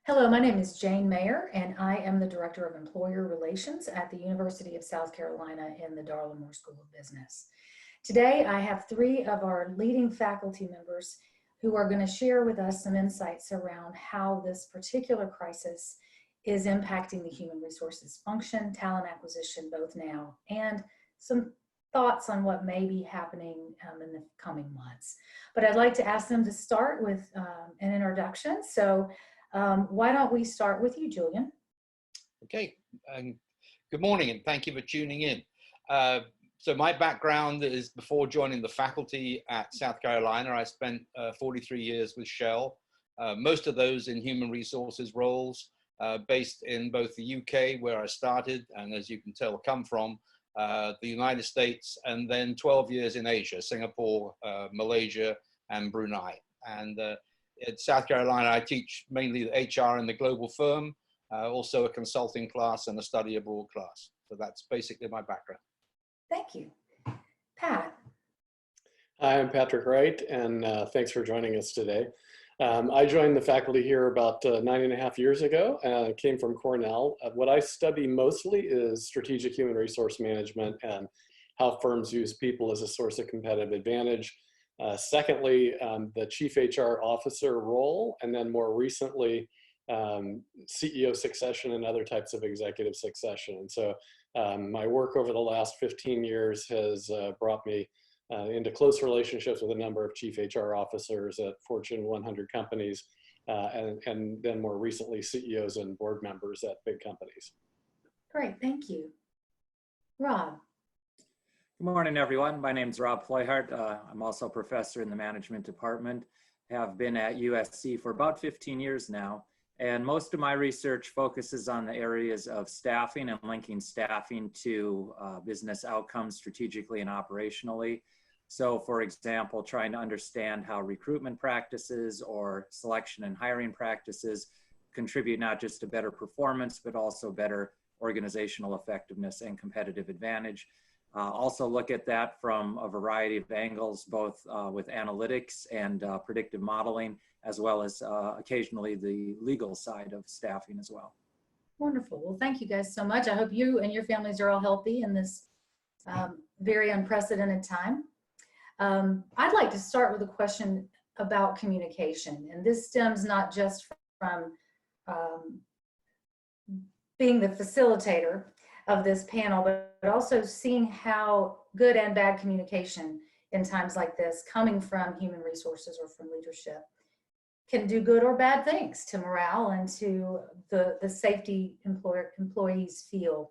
Hello, my name is Jane Mayer, and I am the Director of Employer Relations at the University of South Carolina in the Darla School of Business. Today, I have three of our leading faculty members who are going to share with us some insights around how this particular crisis is impacting the human resources function, talent acquisition, both now, and some thoughts on what may be happening in the coming months. But I'd like to ask them to start with an introduction. So why don't we start with you, Julian? Okay, good morning and thank you for tuning in. So my background is before joining the faculty at South Carolina. I spent 43 years with Shell, most of those in human resources roles, based in both the UK, where I started, and as you can tell, come from, the United States, and then 12 years in Asia, Singapore, Malaysia, and Brunei. And at South Carolina, I teach mainly HR in the global firm, also a consulting class and a study abroad class. So that's basically my background. Thank you. Pat. Hi, I'm Patrick Wright, and thanks for joining us today. I joined the faculty here about 9.5 years ago, and came from Cornell. What I study mostly is strategic human resource management and how firms use people as a source of competitive advantage. Secondly, the chief HR officer role, and then more recently, CEO succession and other types of executive succession. And so my work over the last 15 years has brought me into close relationships with a number of chief HR officers at Fortune 100 companies, and then more recently CEOs and board members at big companies. Great, thank you. Rob. Good morning, everyone. My name is Rob Floyhart. I'm also a professor in the management department. Have been at USC for about 15 years now. And most of my research focuses on the areas of staffing and linking staffing to business outcomes strategically and operationally. So for example, trying to understand how recruitment practices or selection and hiring practices contribute not just to better performance, but also better organizational effectiveness and competitive advantage. Also look at that from a variety of angles, both with analytics and predictive modeling, as well as occasionally the legal side of staffing as well. Wonderful. Well, thank you guys so much. I hope you and your families are all healthy in this very unprecedented time. I'd like to start with a question about communication. And this stems not just from being the facilitator of this panel, but also seeing how good and bad communication in times like this, coming from human resources or from leadership, can do good or bad things to morale and to the safety employees feel.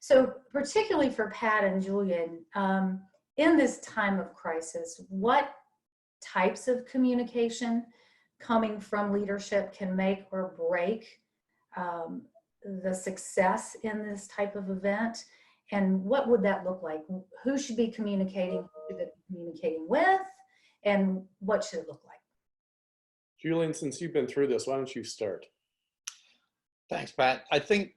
So particularly for Pat and Julian, in this time of crisis, what types of communication coming from leadership can make or break the success in this type of event? And what would that look like? Who should be communicating, who should they be communicating with, and what should it look like? Julian, since you've been through this, why don't you start? Thanks, Pat. I think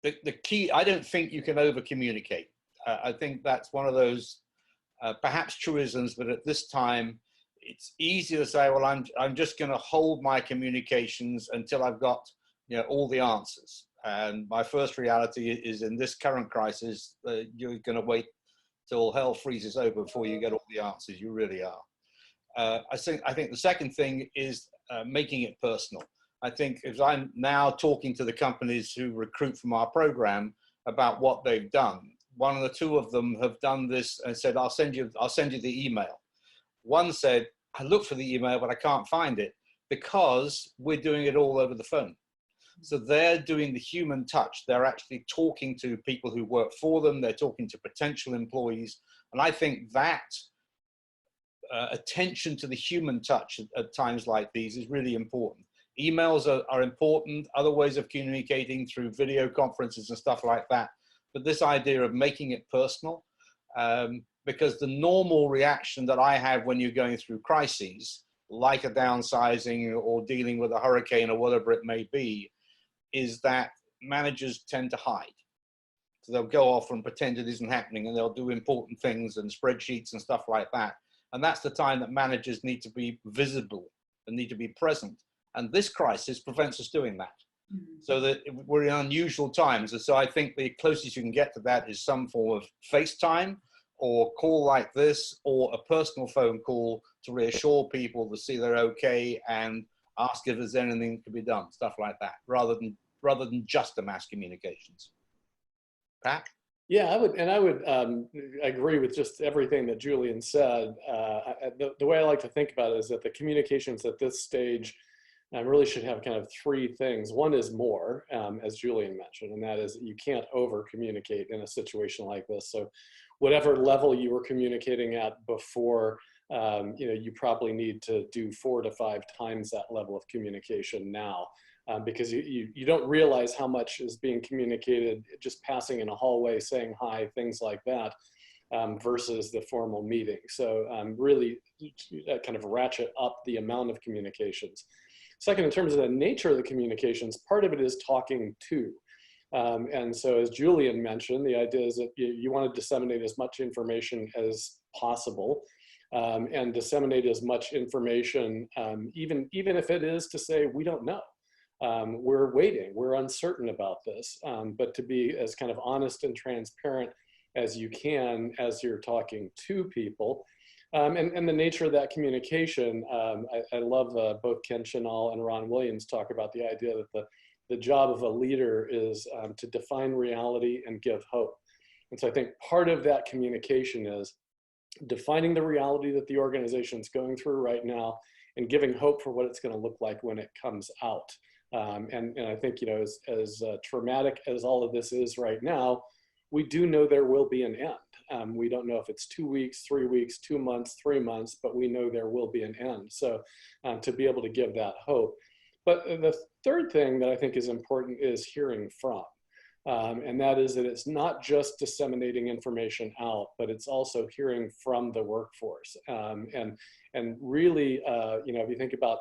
the key, I don't think you can over communicate. I think that's one of those perhaps truisms, but at this time, it's easy to say, well, I'm just going to hold my communications until I've got all the answers. And my first reality is in this current crisis, you're going to wait till hell freezes over before you get all the answers. You really are. I think the second thing is making it personal. I think if I'm now talking to the companies who recruit from our program about what they've done, one of the two of them have done this and said, I'll send you the email. One said, I looked for the email, but I can't find it because we're doing it all over the phone. So they're doing the human touch. They're actually talking to people who work for them. They're talking to potential employees. And I think that attention to the human touch at times like these is really important. Emails are important, other ways of communicating through video conferences and stuff like that. But this idea of making it personal, because the normal reaction that I have when you're going through crises, like a downsizing or dealing with a hurricane or whatever it may be, is that managers tend to hide. So they'll go off and pretend it isn't happening, and they'll do important things and spreadsheets and stuff like that. And that's the time that managers need to be visible and need to be present And this crisis prevents us doing that. Mhm. So that we're in unusual times. And so I think the closest you can get to that is some form of FaceTime or call like this, or a personal phone call to reassure people to see they're okay and ask if there's anything that can be done, stuff like that, rather than just the mass communications. Pat? Yeah, I would agree with just everything that Julian said. The way I like to think about it is that the communications at this stage really should have kind of three things. One is more, as Julian mentioned, and that is that you can't over communicate in a situation like this. So whatever level you were communicating at before, you probably need to do 4 to 5 times that level of communication now. Because you don't realize how much is being communicated just passing in a hallway, saying hi, things like that, versus the formal meeting. So really kind of ratchet up the amount of communications. Second, in terms of the nature of the communications, part of it is talking to. And so as Julian mentioned, the idea is that you want to disseminate as much information as possible. And disseminate as much information, even if it is to say, we don't know. We're waiting, we're uncertain about this, but to be as kind of honest and transparent as you can as you're talking to people. And the nature of that communication, I love both Ken Chanal and Ron Williams talk about the idea that the job of a leader is to define reality and give hope. And so I think part of that communication is defining the reality that the organization is going through right now and giving hope for what it's going to look like when it comes out. And I think, as traumatic as all of this is right now, we do know there will be an end. We don't know if it's 2 weeks, 3 weeks, 2 months, 3 months, but we know there will be an end. So to be able to give that hope. But the third thing that I think is important is hearing from. And that is that it's not just disseminating information out, but it's also hearing from the workforce. And really, if you think about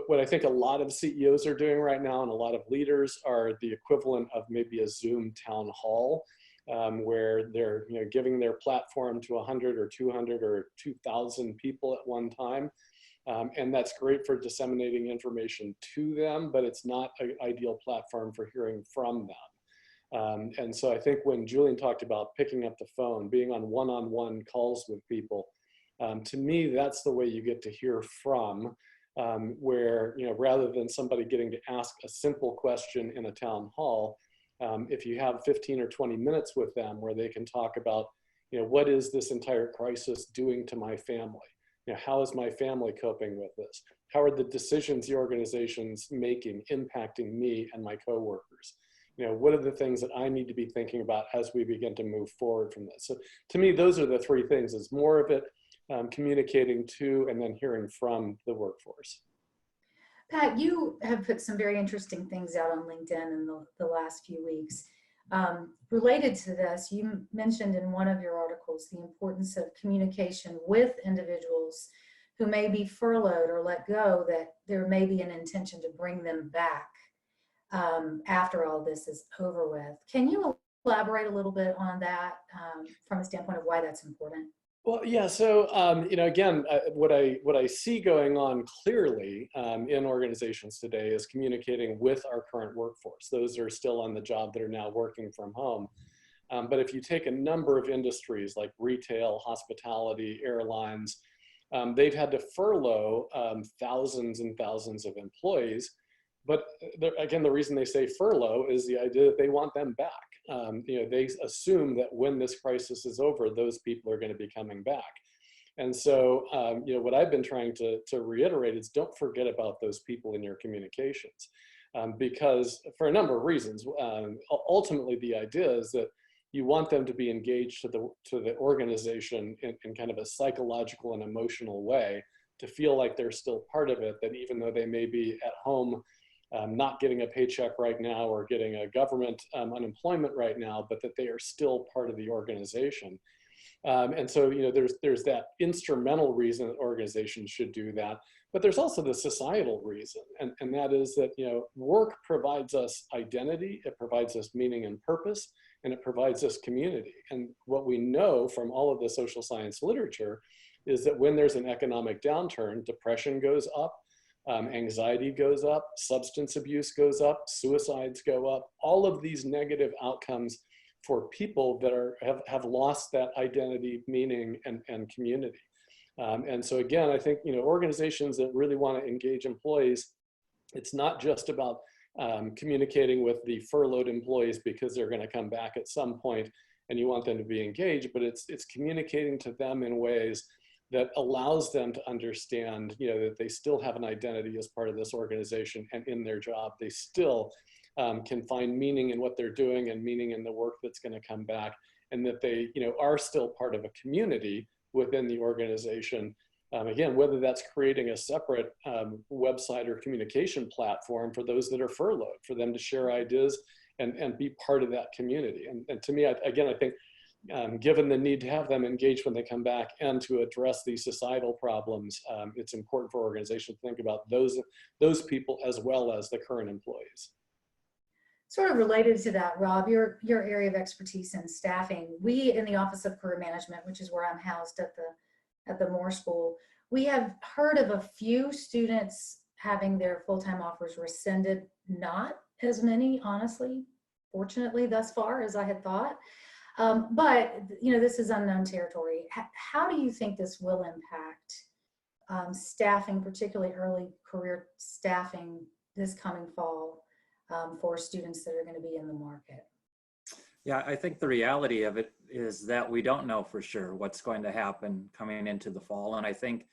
what I think a lot of CEOs are doing right now, and a lot of leaders are the equivalent of maybe a Zoom town hall, where they're giving their platform to 100 or 200 or 2,000 people at one time. And that's great for disseminating information to them, but it's not an ideal platform for hearing from them. And so I think when Julian talked about picking up the phone, being on one-on-one calls with people, to me, that's the way you get to hear from, where, rather than somebody getting to ask a simple question in a town hall, if you have 15 or 20 minutes with them where they can talk about, what is this entire crisis doing to my family? How is my family coping with this? How are the decisions the organization's making impacting me and my coworkers? What are the things that I need to be thinking about as we begin to move forward from this? So to me, those are the three things: is more of it, communicating to, and then hearing from the workforce. Pat, you have put some very interesting things out on LinkedIn in the last few weeks. Related to this, you mentioned in one of your articles the importance of communication with individuals who may be furloughed or let go, that there may be an intention to bring them back after all this is over with. Can you elaborate a little bit on that from a standpoint of why that's important? Well, yeah. So, again, what I see going on clearly in organizations today is communicating with our current workforce, those that are still on the job that are now working from home. But if you take a number of industries like retail, hospitality, airlines, they've had to furlough thousands and thousands of employees. But again, the reason they say furlough is the idea that they want them back. They assume that when this crisis is over, those people are going to be coming back. And so, what I've been trying to reiterate is don't forget about those people in your communications, because for a number of reasons. Ultimately, the idea is that you want them to be engaged to the organization in kind of a psychological and emotional way, to feel like they're still part of it, that even though they may be at home not getting a paycheck right now or getting a government unemployment right now, but that they are still part of the organization. And so, there's that instrumental reason that organizations should do that, but there's also the societal reason, and that is that, work provides us identity, it provides us meaning and purpose, and it provides us community. And what we know from all of the social science literature is that when there's an economic downturn, depression goes up, Anxiety goes up, substance abuse goes up, suicides go up, all of these negative outcomes for people that have lost that identity, meaning, and community. And so again, I think, organizations that really want to engage employees, it's not just about communicating with the furloughed employees because they're going to come back at some point and you want them to be engaged, but it's communicating to them in ways that allows them to understand, that they still have an identity as part of this organization, and in their job, they still can find meaning in what they're doing and meaning in the work that's going to come back, and that they, are still part of a community within the organization. Again, whether that's creating a separate website or communication platform for those that are furloughed, for them to share ideas and be part of that community. And to me, I think given the need to have them engaged when they come back and to address these societal problems, it's important for organizations to think about those people as well as the current employees. Sort of related to that, Rob, your area of expertise in staffing, we in the Office of Career Management, which is where I'm housed at the Moore School, we have heard of a few students having their full-time offers rescinded, not as many, honestly, fortunately, thus far as I had thought. But, this is unknown territory. How do you think this will impact staffing, particularly early career staffing this coming fall for students that are going to be in the market? Yeah, I think the reality of it is that we don't know for sure what's going to happen coming into the fall. And I think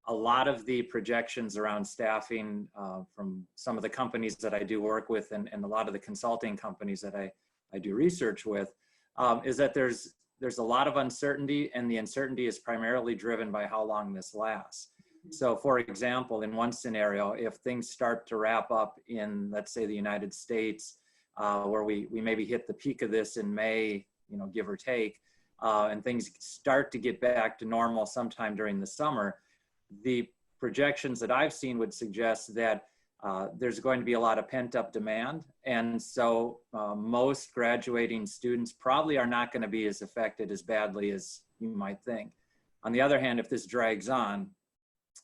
a lot of the projections around staffing from some of the companies that I do work with and a lot of the consulting companies that I do research with is that there's a lot of uncertainty, and the uncertainty is primarily driven by how long this lasts. So for example, in one scenario, if things start to wrap up in, let's say, the United States, where we maybe hit the peak of this in May, give or take, and things start to get back to normal sometime during the summer, the projections that I've seen would suggest that there's going to be a lot of pent-up demand. And so most graduating students probably are not going to be as affected as badly as you might think. On the other hand, if this drags on,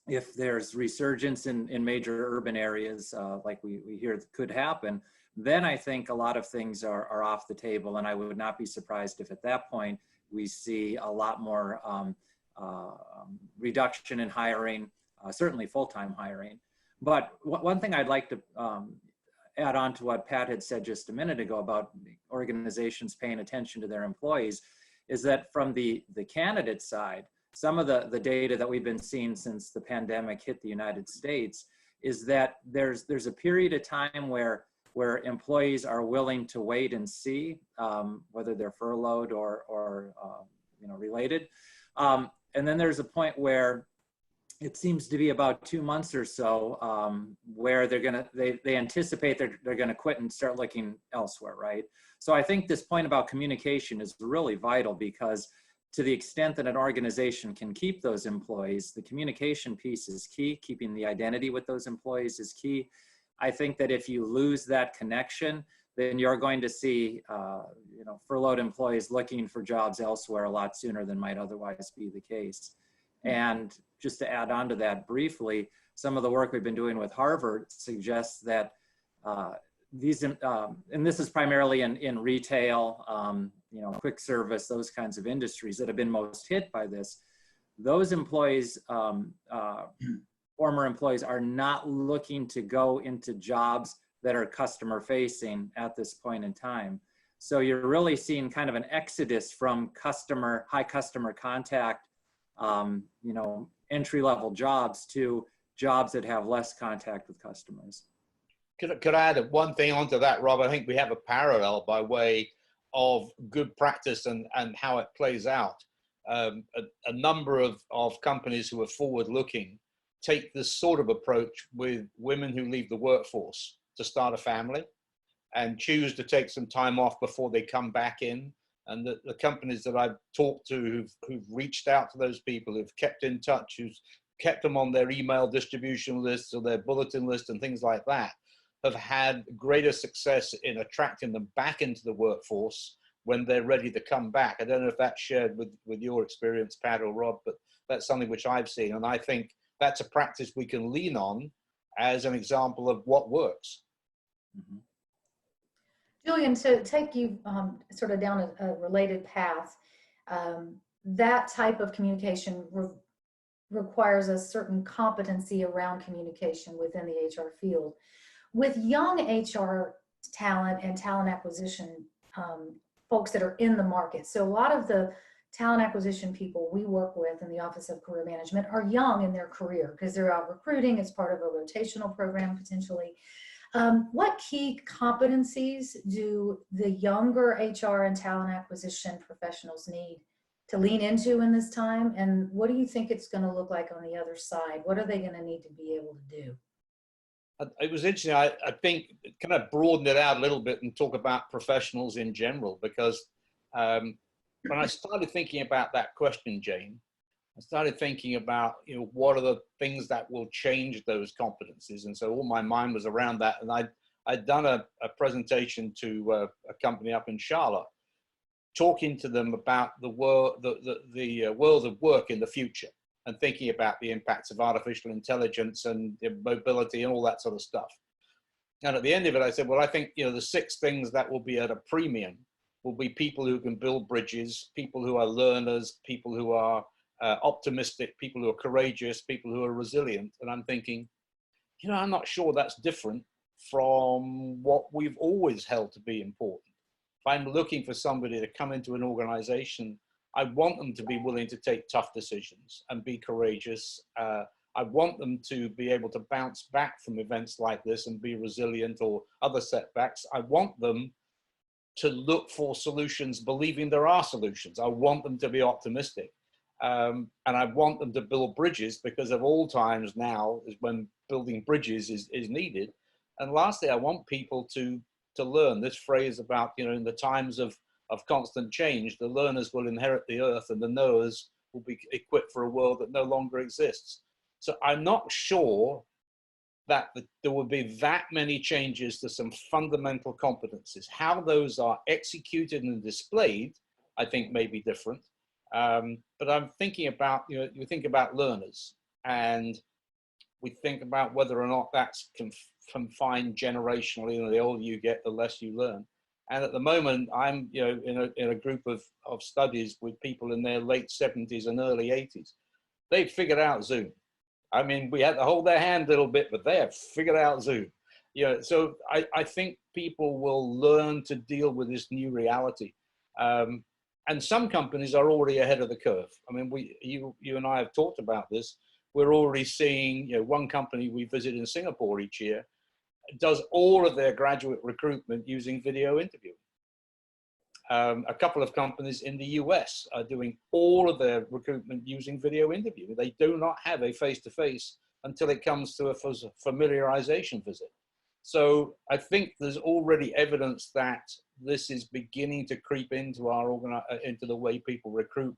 if there's resurgence in major urban areas, like we hear could happen, then I think a lot of things are off the table. And I would not be surprised if at that point we see a lot more reduction in hiring, certainly full-time hiring. But one thing I'd like to add on to what Pat had said just a minute ago about organizations paying attention to their employees is that from the candidate side, some of the data that we've been seeing since the pandemic hit the United States is that there's a period of time where employees are willing to wait and see whether they're furloughed or related. And then there's a point where it seems to be about 2 months or so where they anticipate they're gonna quit and start looking elsewhere, right? So I think this point about communication is really vital, because to the extent that an organization can keep those employees, the communication piece is key. Keeping the identity with those employees is key. I think that if you lose that connection, then you're going to see furloughed employees looking for jobs elsewhere a lot sooner than might otherwise be the case. And just to add on to that briefly, some of the work we've been doing with Harvard suggests that and this is primarily in retail, quick service, those kinds of industries that have been most hit by this. Those employees, former employees, are not looking to go into jobs that are customer facing at this point in time. So you're really seeing kind of an exodus from high customer contact, entry-level jobs to jobs that have less contact with customers. Could I add one thing onto that, Rob? I think we have a parallel by way of good practice and how it plays out. A number of companies who are forward-looking take this sort of approach with women who leave the workforce to start a family and choose to take some time off before they come back in. And the companies that I've talked to who've reached out to those people, who've kept in touch, who've kept them on their email distribution lists or their bulletin list and things like that, have had greater success in attracting them back into the workforce when they're ready to come back. I don't know if that's shared with your experience, Pat or Rob, but that's something which I've seen. And I think that's a practice we can lean on as an example of what works. Mhm. Julian, to take you sort of down a related path, that type of communication requires a certain competency around communication within the HR field. With young HR talent and talent acquisition folks that are in the market, so a lot of the talent acquisition people we work with in the Office of Career Management are young in their career because they're out recruiting as part of a rotational program potentially. What key competencies do the younger HR and talent acquisition professionals need to lean into in this time? And what do you think it's going to look like on the other side? What are they going to need to be able to do? It was interesting. I think kind of broaden it out a little bit and talk about professionals in general, because when I started thinking about that question, Jane, I started thinking about, what are the things that will change those competencies? And so all my mind was around that. And I'd done a presentation to a company up in Charlotte, talking to them about the world of work in the future, and thinking about the impacts of artificial intelligence and mobility and all that sort of stuff. And at the end of it, I said, well, I think, the 6 things that will be at a premium will be people who can build bridges, people who are learners, people who are optimistic, people who are courageous, people who are resilient. And I'm thinking, I'm not sure that's different from what we've always held to be important. If I'm looking for somebody to come into an organization, I want them to be willing to take tough decisions and be courageous. I want them to be able to bounce back from events like this and be resilient or other setbacks. I want them to look for solutions, believing there are solutions. I want them to be optimistic. And I want them to build bridges, because of all times now is when building bridges is needed. And lastly, I want people to learn. This phrase about, in the times of constant change, the learners will inherit the earth and the knowers will be equipped for a world that no longer exists. So I'm not sure that there will be that many changes to some fundamental competencies. How those are executed and displayed, I think, may be different. But I'm thinking about, you think about learners, and we think about whether or not that's confined generationally. The older you get, the less you learn. And at the moment, I'm in a group of studies with people in their late 70s and early 80s. They've figured out Zoom. I mean, we had to hold their hand a little bit, but they have figured out Zoom. So I think people will learn to deal with this new reality. And some companies are already ahead of the curve. I mean, you and I have talked about this. We're already seeing, one company we visit in Singapore each year does all of their graduate recruitment using video interviewing. A couple of companies in the US are doing all of their recruitment using video interview. They do not have a face-to-face until it comes to a familiarization visit. So I think there's already evidence that this is beginning to creep into into the way people recruit,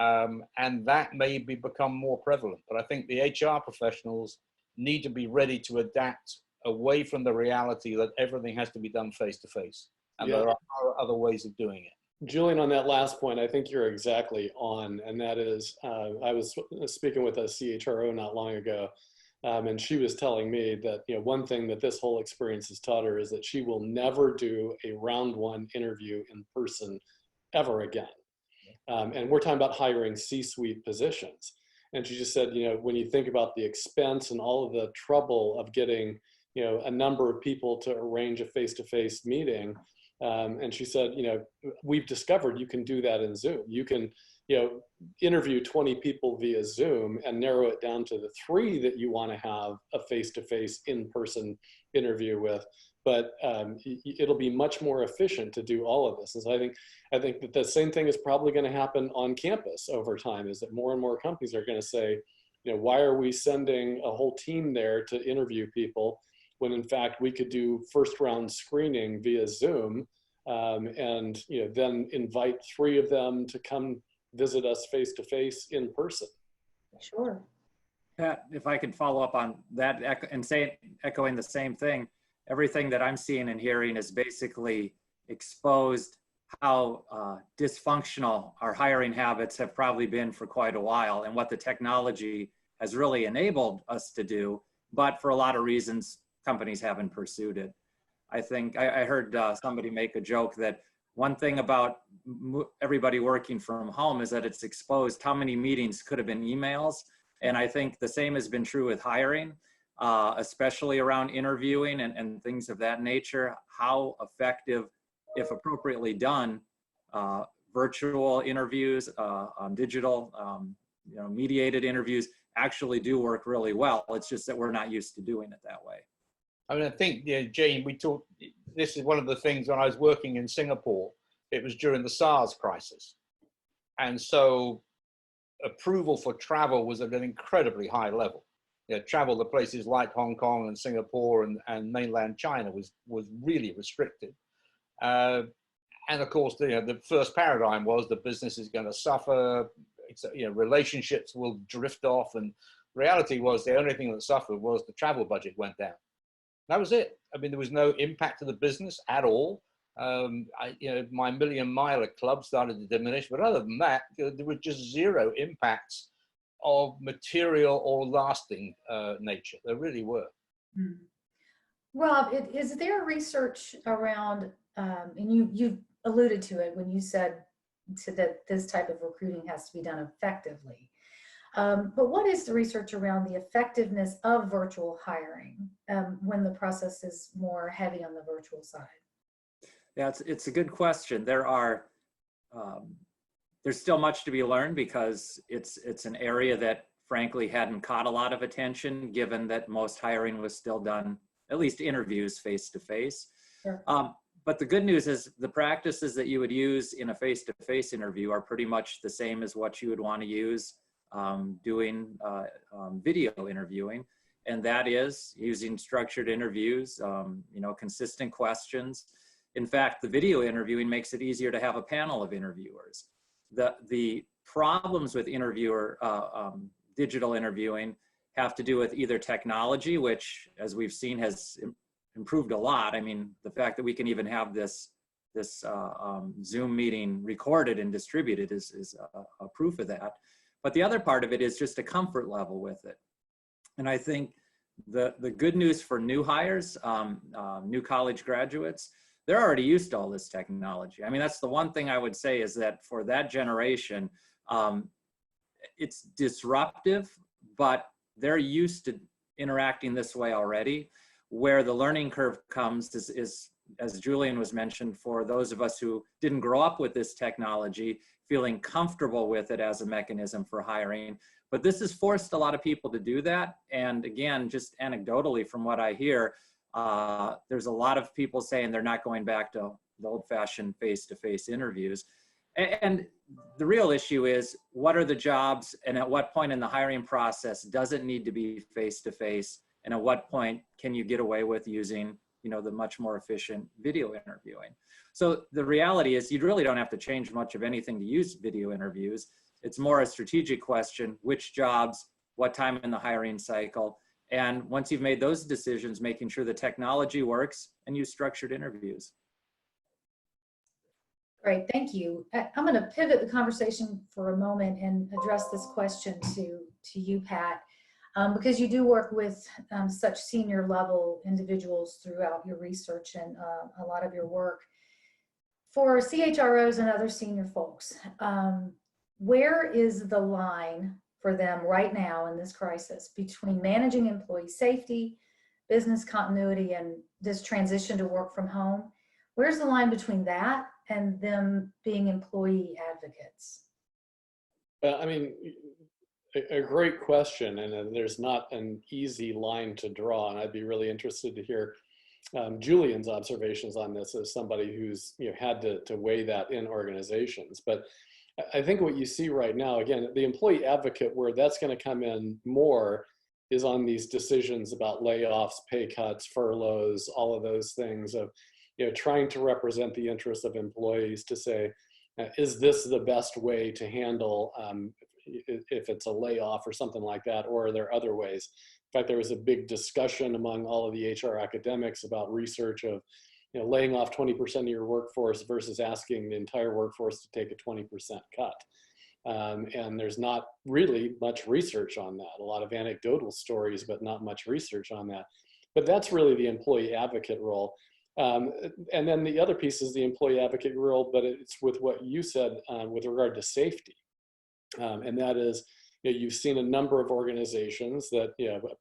and that may become more prevalent. But I think the HR professionals need to be ready to adapt away from the reality that everything has to be done face-to-face. And there are other ways of doing it. Julian, on that last point, I think you're exactly on. And that is, I was speaking with a CHRO not long ago, and she was telling me that, one thing that this whole experience has taught her is that she will never do a round 1 interview in person ever again. And we're talking about hiring C-suite positions. And she just said, when you think about the expense and all of the trouble of getting, a number of people to arrange a face-to-face meeting, and she said, we've discovered you can do that in Zoom. You can, interview 20 people via Zoom and narrow it down to the 3 that you want to have a face-to-face in-person interview with. But it'll be much more efficient to do all of this. And so I think that the same thing is probably going to happen on campus over time, is that more and more companies are going to say, why are we sending a whole team there to interview people when in fact we could do first round screening via Zoom, and then invite 3 of them to come visit us face to face in person. Sure. Pat, if I could follow up on that and echoing the same thing, everything that I'm seeing and hearing is basically exposed how dysfunctional our hiring habits have probably been for quite a while, and what the technology has really enabled us to do but for a lot of reasons, companies haven't pursued it. I think I heard somebody make a joke that one thing about everybody working from home is that it's exposed how many meetings could have been emails. And I think the same has been true with hiring, especially around interviewing and things of that nature. How effective, if appropriately done, virtual interviews, digital, mediated interviews actually do work really well. It's just that we're not used to doing it that way. I mean, I think, Jane, we talked, this is one of the things when I was working in Singapore, it was during the SARS crisis. And so approval for travel was at an incredibly high level. Travel to places like Hong Kong and Singapore and mainland China was really restricted. And of course, the first paradigm was the business is going to suffer, relationships will drift off. And reality was the only thing that suffered was the travel budget went down. That was it. I mean, there was no impact to the business at all. My million miler club started to diminish, but other than that, there was just zero impacts of material or lasting nature. There really were. Rob, is there research around, and you alluded to it when you said that this type of recruiting has to be done effectively. But what is the research around the effectiveness of virtual hiring when the process is more heavy on the virtual side? Yeah, it's a good question. There's still much to be learned because it's an area that frankly hadn't caught a lot of attention, given that most hiring was still done, at least interviews, face-to-face. Sure. But the good news is the practices that you would use in a face-to-face interview are pretty much the same as what you would want to use doing video interviewing, and that is using structured interviews, consistent questions. In fact, the video interviewing makes it easier to have a panel of interviewers. The problems with digital interviewing have to do with either technology, which, as we've seen, has improved a lot. I mean, the fact that we can even have this Zoom meeting recorded and distributed is a proof of that. But the other part of it is just a comfort level with it. And I think the good news for new hires, new college graduates, they're already used to all this technology. I mean, that's the one thing I would say is that for that generation, it's disruptive, but they're used to interacting this way already. Where the learning curve comes is, as Julian was mentioned, for those of us who didn't grow up with this technology, feeling comfortable with it as a mechanism for hiring. But this has forced a lot of people to do that. And again, just anecdotally from what I hear, there's a lot of people saying they're not going back to the old-fashioned face-to-face interviews. And the real issue is, what are the jobs, and at what point in the hiring process does it need to be face-to-face, and at what point can you get away with using the much more efficient video interviewing? So the reality is you really don't have to change much of anything to use video interviews. It's more a strategic question: which jobs, what time in the hiring cycle, and once you've made those decisions, making sure the technology works and use structured interviews. Great, thank you. I'm going to pivot the conversation for a moment and address this question to you, Pat, because you do work with such senior level individuals throughout your research and a lot of your work. For CHROs and other senior folks, where is the line for them right now in this crisis between managing employee safety, business continuity, and this transition to work from home? Where's the line between that and them being employee advocates? I mean, a great question, and there's not an easy line to draw, and I'd be really interested to hear Julian's observations on this as somebody who's had to weigh that in organizations. But I think what you see right now, again, the employee advocate where that's going to come in more is on these decisions about layoffs, pay cuts, furloughs, all of those things of trying to represent the interests of employees to say, is this the best way to handle if it's a layoff or something like that, or are there other ways? In fact, there was a big discussion among all of the HR academics about research of laying off 20% of your workforce versus asking the entire workforce to take a 20% cut. And there's not really much research on that. A lot of anecdotal stories, but not much research on that. But that's really the employee advocate role. And then the other piece is the employee advocate role, but it's with what you said with regard to safety. And that is, you've seen a number of organizations that,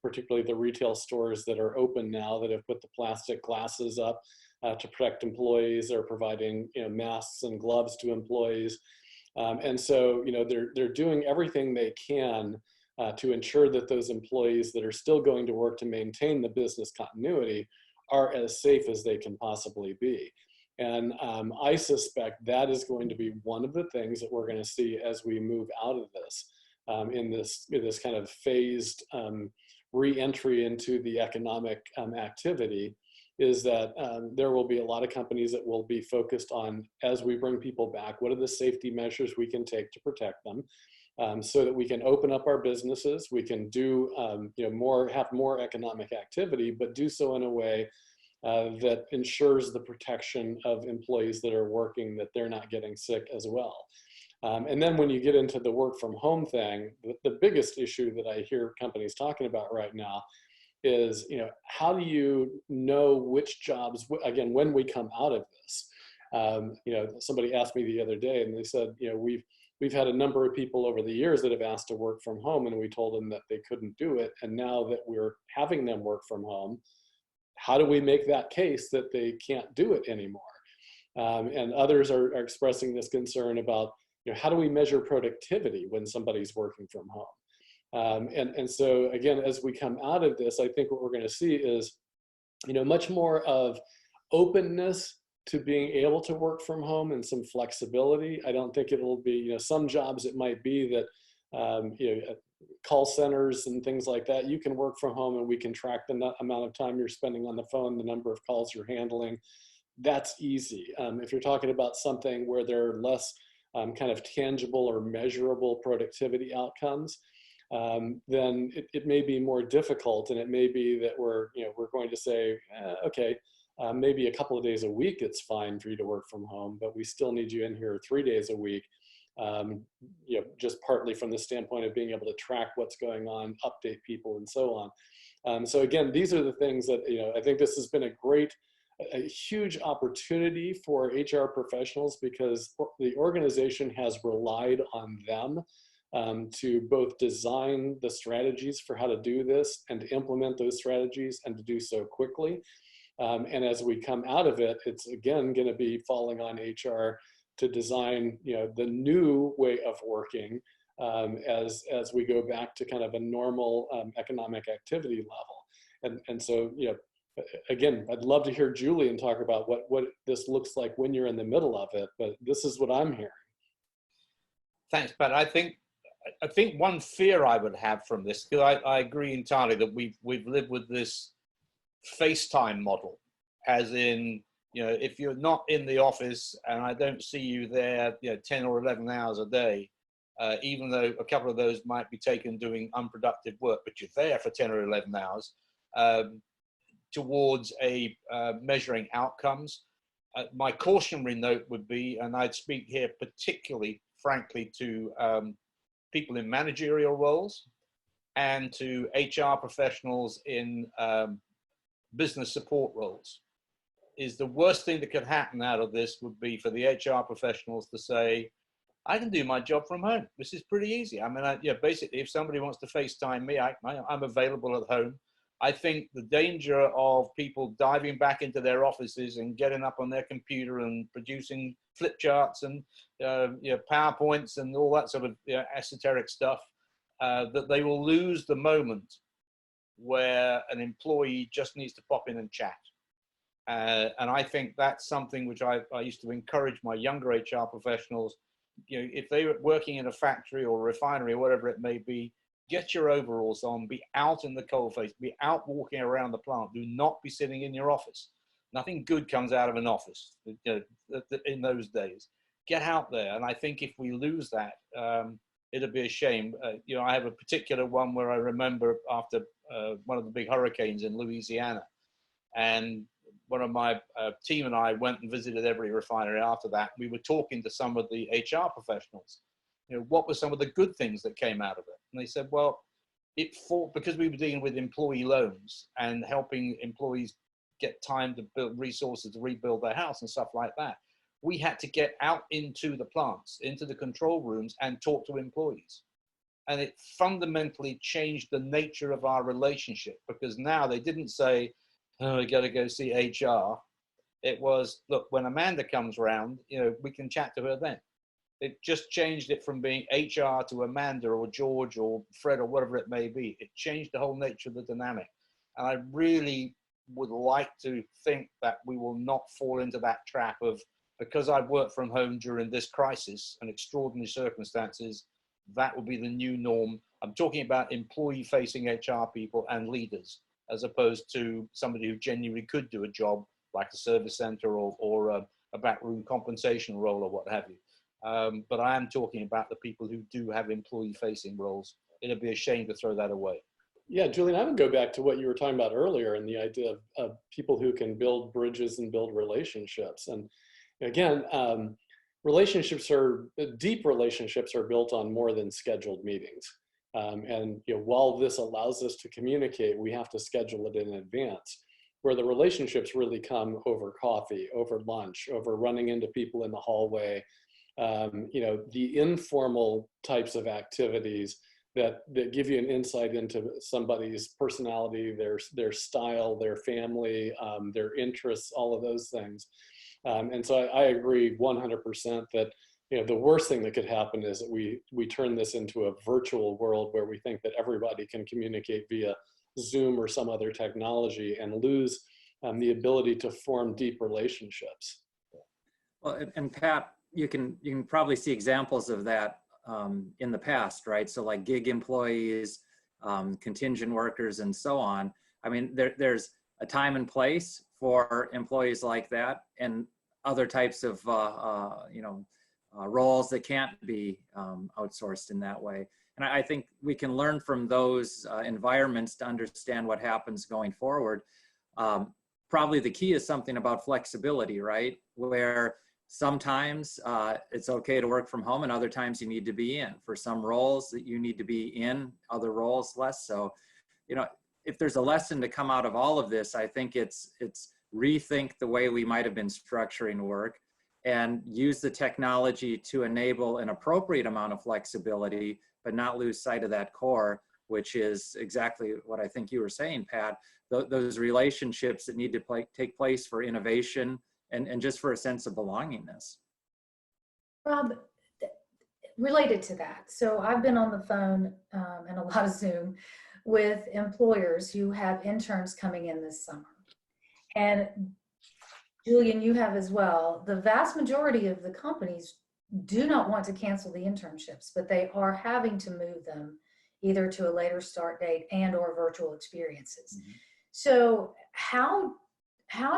particularly the retail stores that are open now that have put the plastic glasses up to protect employees. They're providing, masks and gloves to employees. And so, they're doing everything they can to ensure that those employees that are still going to work to maintain the business continuity are as safe as they can possibly be. And I suspect that is going to be one of the things that we're going to see as we move out of this, in this kind of phased re-entry into the economic activity, is that there will be a lot of companies that will be focused on, as we bring people back, what are the safety measures we can take to protect them, so that we can open up our businesses, we can do have more economic activity, but do so in a way that ensures the protection of employees that are working, that they're not getting sick as well. And then when you get into the work from home thing, the biggest issue that I hear companies talking about right now is, how do you know which jobs, again, when we come out of this? Somebody asked me the other day and they said, we've had a number of people over the years that have asked to work from home, and we told them that they couldn't do it. And now that we're having them work from home, how do we make that case that they can't do it anymore? And others are expressing this concern about, how do we measure productivity when somebody's working from home? And so again, as we come out of this, I think what we're going to see is, much more of openness to being able to work from home and some flexibility. I don't think it'll be, some jobs it might be that, call centers and things like that, you can work from home and we can track the amount of time you're spending on the phone, the number of calls you're handling. That's easy. If you're talking about something where there are less kind of tangible or measurable productivity outcomes, then it may be more difficult, and it may be that we're going to say, okay, maybe a couple of days a week it's fine for you to work from home, but we still need you in here 3 days a week. Just partly from the standpoint of being able to track what's going on, update people, and so on. So again, these are the things that, I think this has been a huge opportunity for HR professionals, because the organization has relied on them to both design the strategies for how to do this and to implement those strategies and to do so quickly. And as we come out of it, it's again going to be falling on HR to design, the new way of working as we go back to kind of a normal economic activity level. And so, again, I'd love to hear Julian talk about what this looks like when you're in the middle of it, but this is what I'm hearing. Thanks, Pat. I think one fear I would have from this, because I agree entirely that we've lived with this FaceTime model, as in, if you're not in the office and I don't see you there, 10 or 11 hours a day, even though a couple of those might be taken doing unproductive work, but you're there for 10 or 11 hours, towards measuring outcomes. My cautionary note would be, and I'd speak here particularly, frankly, to people in managerial roles and to HR professionals in business support roles, is the worst thing that could happen out of this would be for the HR professionals to say, I can do my job from home. This is pretty easy. I mean, basically, if somebody wants to FaceTime me, I'm available at home. I think the danger of people diving back into their offices and getting up on their computer and producing flip charts and PowerPoints and all that sort of esoteric stuff, that they will lose the moment where an employee just needs to pop in and chat. And I think that's something which I used to encourage my younger HR professionals, if they were working in a factory or a refinery or whatever it may be, get your overalls on, be out in the coalface, be out walking around the plant. Do not be sitting in your office. Nothing good comes out of an office in those days. Get out there. And I think if we lose that, it'll be a shame. I have a particular one where I remember after one of the big hurricanes in Louisiana, and one of my team and I went and visited every refinery after that. We were talking to some of the HR professionals, You know, what were some of the good things that came out of it? And they said, well, because we were dealing with employee loans and helping employees get time to build resources to rebuild their house and stuff like that, we had to get out into the plants, into the control rooms and talk to employees. And it fundamentally changed the nature of our relationship, because now they didn't say, oh, we got to go see HR. It was, look, when Amanda comes around, you know, we can chat to her then. It just changed it from being HR to Amanda or George or Fred or whatever it may be. It changed the whole nature of the dynamic. And I really would like to think that we will not fall into that trap of, because I've worked from home during this crisis and extraordinary circumstances, that will be the new norm. I'm talking about employee-facing HR people and leaders, as opposed to somebody who genuinely could do a job like a service center or a backroom compensation role or what have you. But I am talking about the people who do have employee-facing roles. It'd be a shame to throw that away. Yeah, Julian, I would go back to what you were talking about earlier and the idea of people who can build bridges and build relationships. And again, deep relationships are built on more than scheduled meetings. And you know, while this allows us to communicate, we have to schedule it in advance, where the relationships really come over coffee, over lunch, over running into people in the hallway, you know, the informal types of activities that give you an insight into somebody's personality, their style, their family, their interests, all of those things. And so I agree 100% that, you know, the worst thing that could happen is that we turn this into a virtual world where we think that everybody can communicate via Zoom or some other technology and lose the ability to form deep relationships. Well, and Pat, you can probably see examples of that in the past, right? So like gig employees, contingent workers, and so on. I mean, there's a time and place for employees like that, and other types of roles that can't be outsourced in that way. And I think we can learn from those environments to understand what happens going forward. Probably the key is something about flexibility, right? Where sometimes it's okay to work from home, and other times you need to be in. For some roles that you need to be in, other roles less so. You know, if there's a lesson to come out of all of this, I think it's rethink the way we might have been structuring work and use the technology to enable an appropriate amount of flexibility, but not lose sight of that core, which is exactly what I think you were saying, Pat. Those relationships that need to take place for innovation and just for a sense of belongingness. Rob, related to that, so I've been on the phone and a lot of Zoom with employers who have interns coming in this summer. And Julian, you have as well. The vast majority of the companies do not want to cancel the internships, but they are having to move them either to a later start date and or virtual experiences. Mm-hmm. So how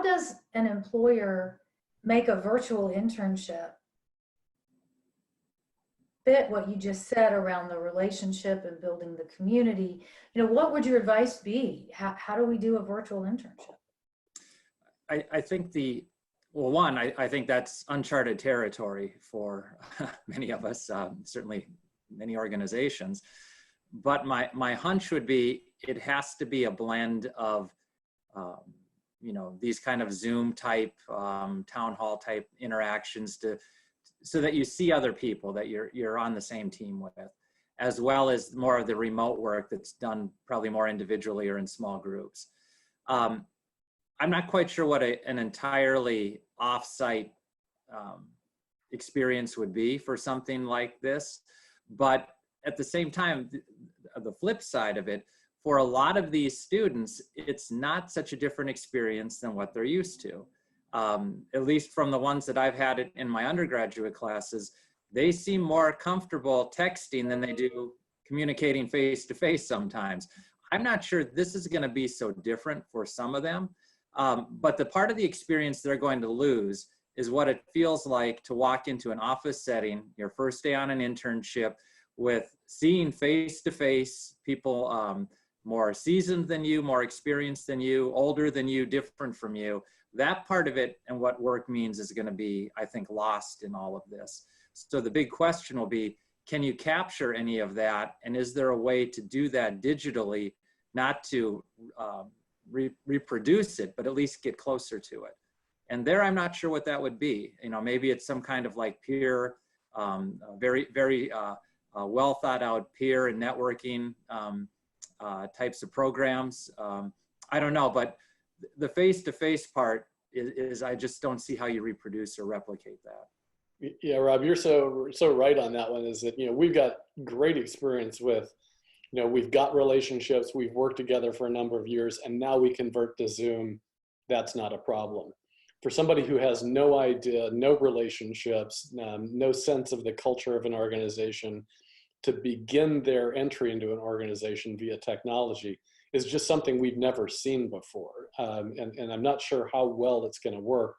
does an employer make a virtual internship fit what you just said around the relationship and building the community? You know, what would your advice be? How do we do a virtual internship? I think I think that's uncharted territory for many of us, certainly many organizations. But my hunch would be it has to be a blend of, these kind of Zoom type, town hall type interactions so that you see other people that you're on the same team with, as well as more of the remote work that's done probably more individually or in small groups. I'm not quite sure what an entirely off-site experience would be for something like this, but at the same time, the flip side of it, for a lot of these students, it's not such a different experience than what they're used to. At least from the ones that I've had in my undergraduate classes, they seem more comfortable texting than they do communicating face-to-face sometimes. I'm not sure this is going to be so different for some of them, but the part of the experience they're going to lose is what it feels like to walk into an office setting, your first day on an internship, with seeing face-to-face people more seasoned than you, more experienced than you, older than you, different from you. That part of it and what work means is going to be, I think, lost in all of this. So the big question will be, can you capture any of that? And is there a way to do that digitally, not to reproduce it, but at least get closer to it? And there, I'm not sure what that would be. You know, maybe it's some kind of like peer, very well thought out peer and networking types of programs. I don't know, but the face-to-face part is I just don't see how you reproduce or replicate that. Yeah, Rob, you're so right on that one. Is that, you know, we've got great experience with, you know, we've got relationships, we've worked together for a number of years, and now we convert to Zoom. That's not a problem. For somebody who has no idea, no relationships, no sense of the culture of an organization, to begin their entry into an organization via technology is just something we've never seen before. And I'm not sure how well it's going to work,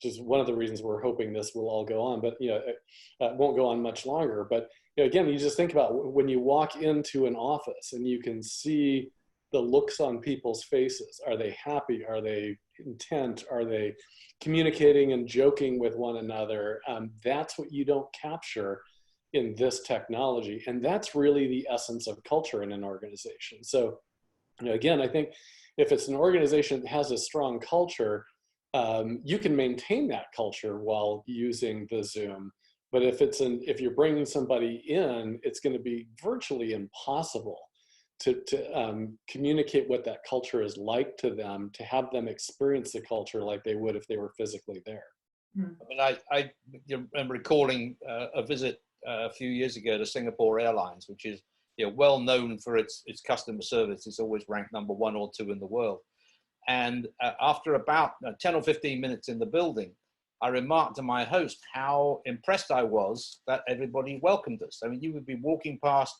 which is one of the reasons we're hoping this will all go on, but, you know, it won't go on much longer. But, you know, again, you just think about when you walk into an office and you can see the looks on people's faces. Are they happy? Are they intent? Are they communicating and joking with one another? That's what you don't capture in this technology. And that's really the essence of culture in an organization. So, you know, again, I think if it's an organization that has a strong culture, you can maintain that culture while using the Zoom. But if you're bringing somebody in, it's going to be virtually impossible to communicate what that culture is like to them, to have them experience the culture like they would if they were physically there. I mean, I am recalling a visit a few years ago to Singapore Airlines, which is, you know, well known for its customer service. It's always ranked number 1 or 2 in the world. And after about 10 or 15 minutes in the building, I remarked to my host how impressed I was that everybody welcomed us. I mean, you would be walking past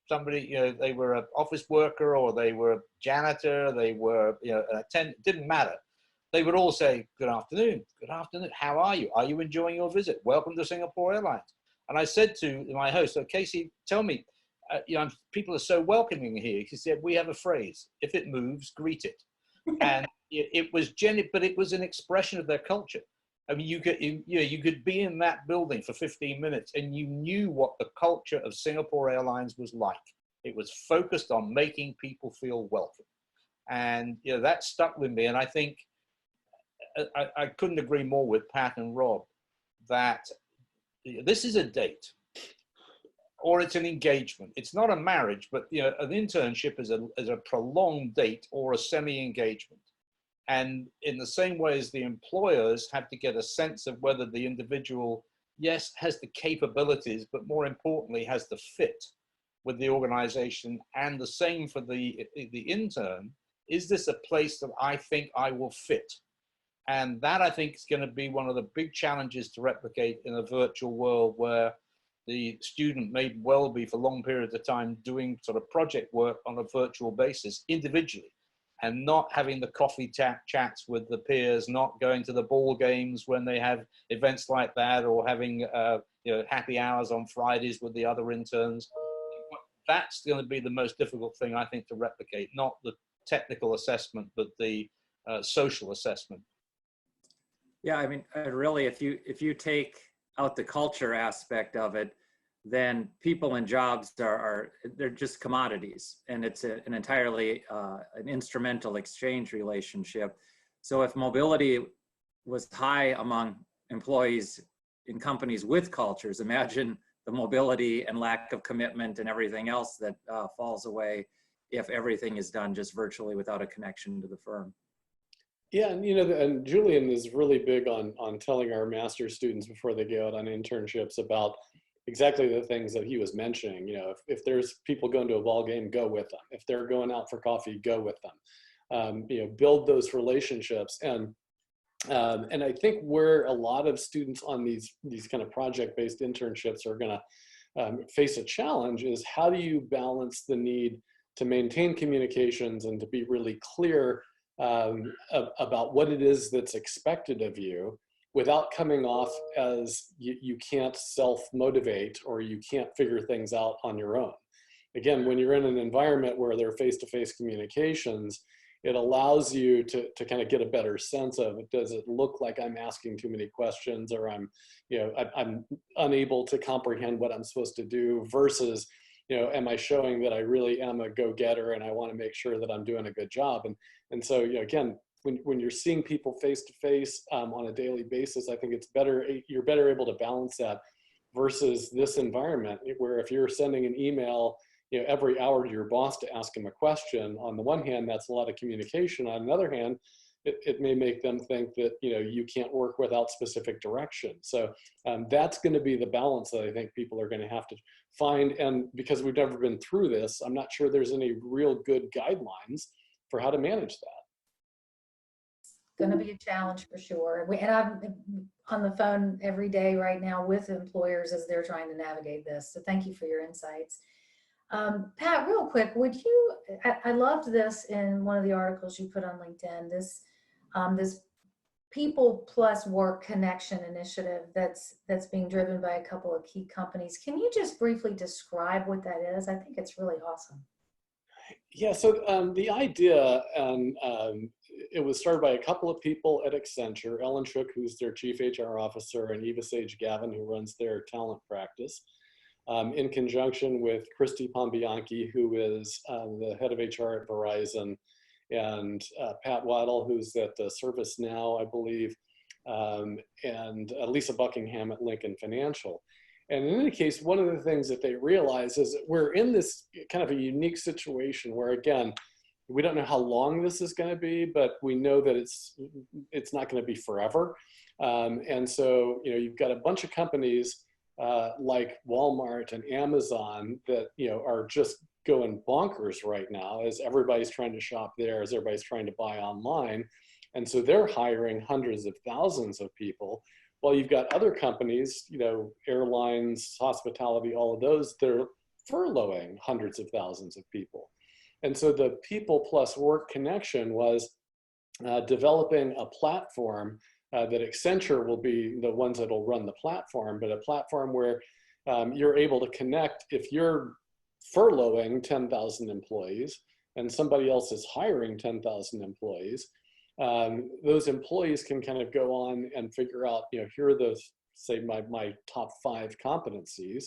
somebody, you know, they were an office worker or they were a janitor, they were, you know, an attendant, didn't matter. They would all say, good afternoon, how are you? Are you enjoying your visit? Welcome to Singapore Airlines. And I said to my host, so Casey, tell me, you know, people are so welcoming here. He said, we have a phrase, if it moves, greet it. And it was genuine, but it was an expression of their culture. I mean, you could be in that building for 15 minutes and you knew what the culture of Singapore Airlines was like. It was focused on making people feel welcome. And, you know, that stuck with me. And I think I couldn't agree more with Pat and Rob that this is a date or it's an engagement. It's not a marriage, but, you know, an internship is a prolonged date or a semi-engagement. And in the same way as the employers have to get a sense of whether the individual, yes, has the capabilities, but more importantly, has the fit with the organization, and the same for the intern, is this a place that I think I will fit? And that, I think, is going to be one of the big challenges to replicate in a virtual world where the student may well be for long periods of time doing sort of project work on a virtual basis individually, and not having the coffee chats with the peers, not going to the ball games when they have events like that, or having you know, happy hours on Fridays with the other interns. That's going to be the most difficult thing, I think, to replicate, not the technical assessment, but the social assessment. Yeah, I mean, really, if you take out the culture aspect of it, then people and jobs they're just commodities, and it's an entirely an instrumental exchange relationship. So if mobility was high among employees in companies with cultures, imagine the mobility and lack of commitment and everything else that falls away if everything is done just virtually without a connection to the firm. Yeah, and you know, and Julian is really big on telling our master's students before they go out on internships about exactly the things that he was mentioning. You know, if there's people going to a ball game, go with them. If they're going out for coffee, go with them. You know, build those relationships. And I think where a lot of students on these kind of project-based internships are going to face a challenge is, how do you balance the need to maintain communications and to be really clear about what it is that's expected of you, without coming off as you can't self-motivate or you can't figure things out on your own. Again, when you're in an environment where there are face-to-face communications, it allows you to kind of get a better sense of, does it look like I'm asking too many questions, or I'm unable to comprehend what I'm supposed to do, versus, am I showing that I really am a go-getter and I want to make sure that I'm doing a good job? And so, again, when you're seeing people face to face on a daily basis, I think it's better, you're better able to balance that versus this environment where if you're sending an email, every hour to your boss to ask him a question, on the one hand, that's a lot of communication. On the other hand, it may make them think that, you can't work without specific direction. So that's going to be the balance that I think people are going to have to find. And because we've never been through this, I'm not sure there's any real good guidelines for how to manage that. Going to be a challenge for sure. And I'm on the phone every day right now with employers as they're trying to navigate this. So thank you for your insights. Pat, real quick, I loved this in one of the articles you put on LinkedIn, this people plus work connection initiative that's being driven by a couple of key companies. Can you just briefly describe what that is? I think it's really awesome. Yeah, so the idea, it was started by a couple of people at Accenture, Ellen Shook, who's their chief HR officer, and Eva Sage Gavin, who runs their talent practice, in conjunction with Christy Pombianchi, who is the head of HR at Verizon, and Pat Waddle, who's at ServiceNow, I believe, and Lisa Buckingham at Lincoln Financial. And in any case, one of the things that they realize is that we're in this kind of a unique situation where, again, we don't know how long this is going to be, but we know that it's not going to be forever. And so, you've got a bunch of companies like Walmart and Amazon that, are just going bonkers right now as everybody's trying to shop there, as everybody's trying to buy online. And so they're hiring hundreds of thousands of people. While you've got other companies, airlines, hospitality, all of those, they're furloughing hundreds of thousands of people. And so the people plus work connection was developing a platform that Accenture will be the ones that will run the platform, but a platform where you're able to connect. If you're furloughing 10,000 employees and somebody else is hiring 10,000 employees, those employees can kind of go on and figure out, here are the, say, my top 5 competencies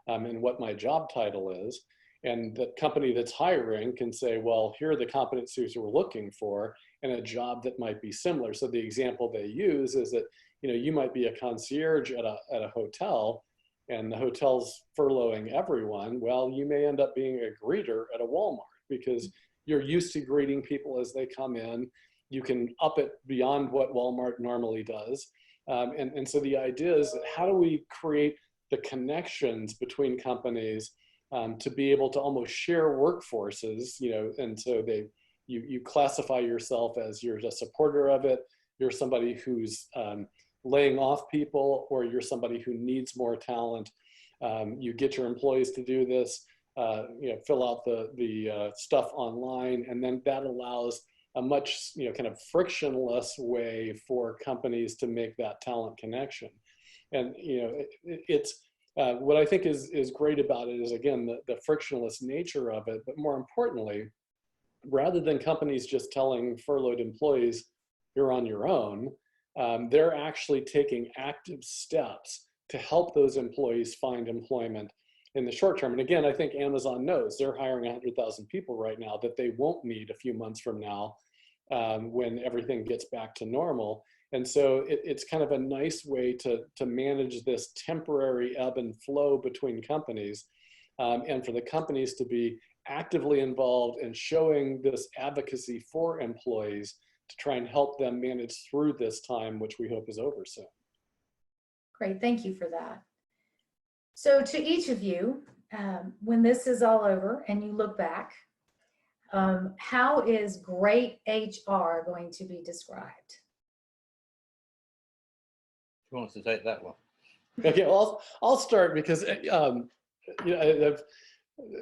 and what my job title is. And the company that's hiring can say, well, here are the competencies we're looking for and a job that might be similar. So the example they use is that, you might be a concierge at a hotel and the hotel's furloughing everyone. Well, you may end up being a greeter at a Walmart because you're used to greeting people as they come in. You can up it beyond what Walmart normally does. And so the idea is that how do we create the connections between companies to be able to almost share workforces, and so you classify yourself as you're a supporter of it, you're somebody who's laying off people, or you're somebody who needs more talent. You get your employees to do this, fill out the stuff online, and then that allows a much kind of frictionless way for companies to make that talent connection. And it's what I think is great about it is, again, the frictionless nature of it, but more importantly, rather than companies just telling furloughed employees, you're on your own, they're actually taking active steps to help those employees find employment in the short term. And again, I think Amazon knows they're hiring 100,000 people right now that they won't need a few months from now when everything gets back to normal. And so it's kind of a nice way to manage this temporary ebb and flow between companies, and for the companies to be actively involved in showing this advocacy for employees to try and help them manage through this time, which we hope is over soon. Great, thank you for that. So to each of you, when this is all over and you look back, how is great HR going to be described? Who wants to take that one? Okay, well, I'll start because I've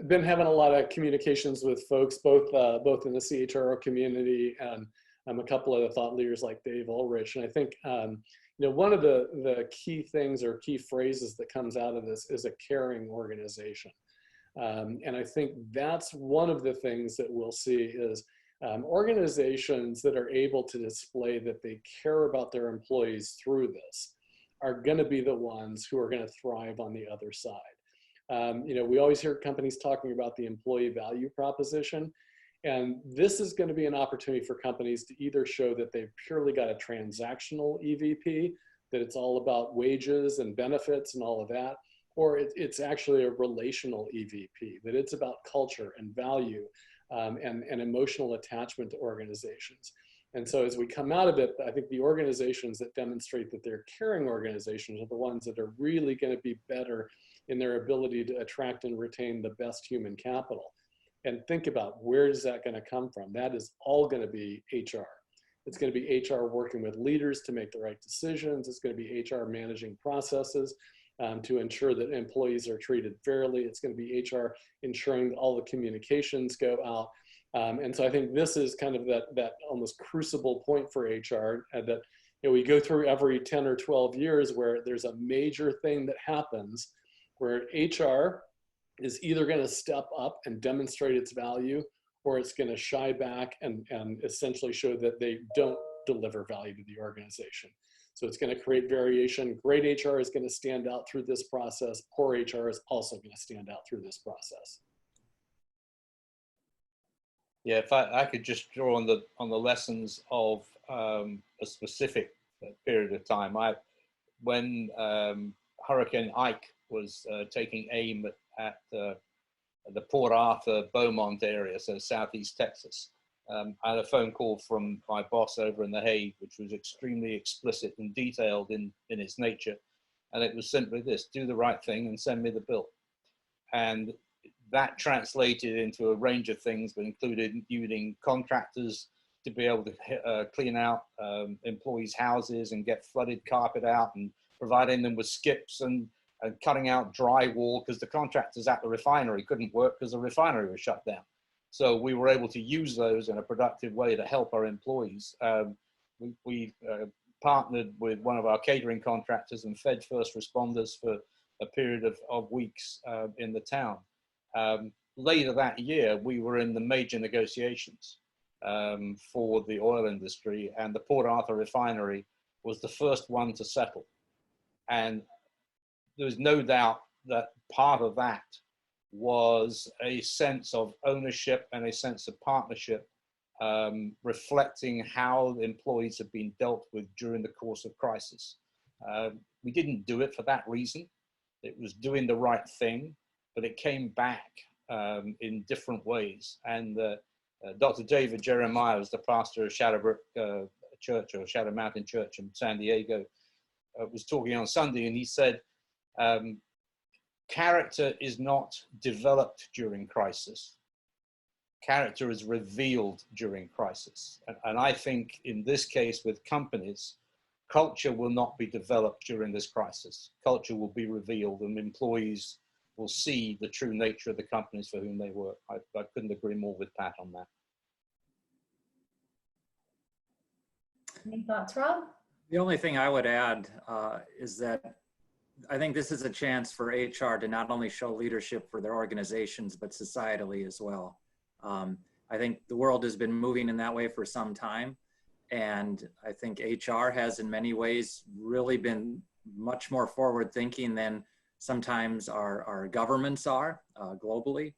been having a lot of communications with folks, both in the CHRO community and a couple of the thought leaders like Dave Ulrich. And I think one of the key things or key phrases that comes out of this is a caring organization. And I think that's one of the things that we'll see is Organizations that are able to display that they care about their employees through this are going to be the ones who are going to thrive on the other side. We always hear companies talking about the employee value proposition, and this is going to be an opportunity for companies to either show that they've purely got a transactional EVP, that it's all about wages and benefits and all of that, or it's actually a relational EVP, that it's about culture and value and emotional attachment to organizations. And so as we come out of it, I think the organizations that demonstrate that they're caring organizations are the ones that are really going to be better in their ability to attract and retain the best human capital. And think about, where is that going to come from? That is all going to be HR. It's going to be HR working with leaders to make the right decisions. It's going to be HR managing processes to ensure that employees are treated fairly. It's going to be HR ensuring that all the communications go out. And so I think this is kind of that almost crucible point for HR, that we go through every 10 or 12 years where there's a major thing that happens where HR is either going to step up and demonstrate its value, or it's going to shy back and essentially show that they don't deliver value to the organization. So it's going to create variation. Great HR is going to stand out through this process. Poor HR is also going to stand out through this process. Yeah, if I could just draw on the lessons of a specific period of time. When Hurricane Ike was taking aim at the Port Arthur, Beaumont area, so southeast Texas, I had a phone call from my boss over in The Hague, which was extremely explicit and detailed in its nature. And it was simply this: do the right thing and send me the bill. And that translated into a range of things, but included using contractors to be able to clean out employees' houses and get flooded carpet out, and providing them with skips and cutting out drywall because the contractors at the refinery couldn't work because the refinery was shut down. So we were able to use those in a productive way to help our employees. We partnered with one of our catering contractors and fed first responders for a period of weeks in the town. Later that year, we were in the major negotiations for the oil industry, and the Port Arthur refinery was the first one to settle. And there's no doubt that part of that was a sense of ownership and a sense of partnership, reflecting how employees have been dealt with during the course of crisis. We didn't do it for that reason. It was doing the right thing, but it came back in different ways. And Dr. David Jeremiah was the pastor of Shadowbrook Church, or Shadow Mountain Church in San Diego, was talking on Sunday, and he said, character is not developed during crisis. Character is revealed during crisis. And I think in this case with companies, culture will not be developed during this crisis. Culture will be revealed, and employees will see the true nature of the companies for whom they work. I couldn't agree more with Pat on that. Any thoughts, Rob? The only thing I would add is that I think this is a chance for HR to not only show leadership for their organizations, but societally as well. I think the world has been moving in that way for some time. And I think HR has in many ways really been much more forward thinking than sometimes our governments are globally.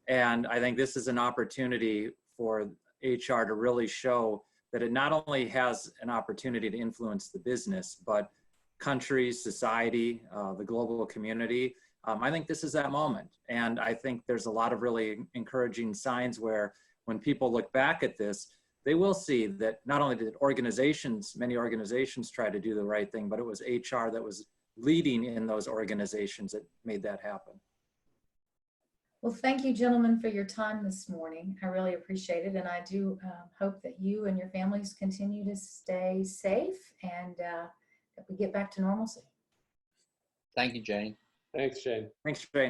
And I think this is an opportunity for HR to really show that it not only has an opportunity to influence the business, but countries, society, the global community. I think this is that moment. And I think there's a lot of really encouraging signs where when people look back at this, they will see that not only did many organizations try to do the right thing, but it was HR that was leading in those organizations that made that happen. Well, thank you, gentlemen, for your time this morning. I really appreciate it. And I do hope that you and your families continue to stay safe and that we get back to normalcy. Thank you, Jane. Thanks, Jane. Thanks, Jane.